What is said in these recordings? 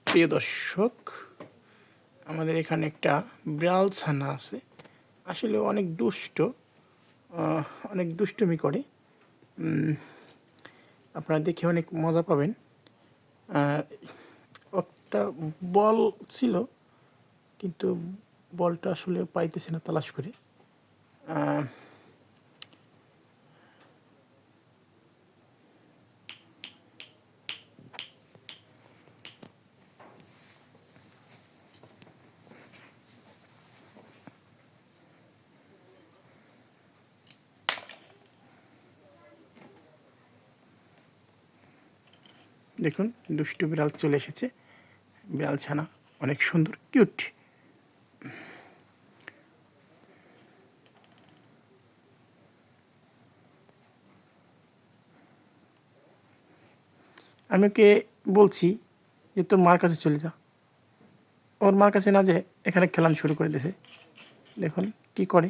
প্রিয় দর্শক, আমাদের এখানে একটা বিড়াল ছানা আছে। আসলে অনেক দুষ্ট, অনেক দুষ্টুমি করে। আপনারা দেখে অনেক মজা পাবেন। একটা বল ছিল, কিন্তু বলটা আসলে পাইতেছে না তালাশ করে। দেখুন, দুষ্টু বিড়াল চলে এসেছে। বিড়াল ছানা অনেক সুন্দর, কিউট। আমি ওকে বলছি যে তোর মার কাছে চলে যা। ওর মার কাছে না, যে এখানে খেলানো শুরু করে দিয়েছে। দেখুন কি করে।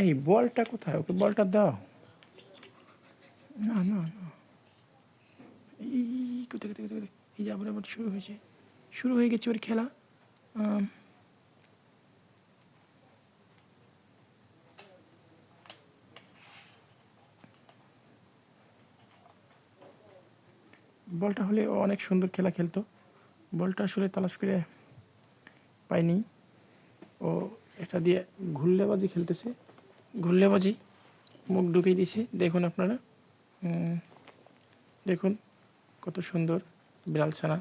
এই বলটা কোথায়? ওকে বলটা দাও। না না না, এই কোথায় কোথায় কোথায়, এই যে আবার শুরু হয়েছে, শুরু হয়ে গেছে ওর খেলা। বলটা হলে ও অনেক সুন্দর খেলা খেলতো। বলটা আসলে তালাশ করে পাইনি। ও এটা দিয়ে ঘুরলেবাজি খেলতেছে। ঘুরলেবাজি মুখ ঢুকিয়ে দিয়েছে। দেখুন আপনারা, দেখুন কত সুন্দর বিড়াল ছানা।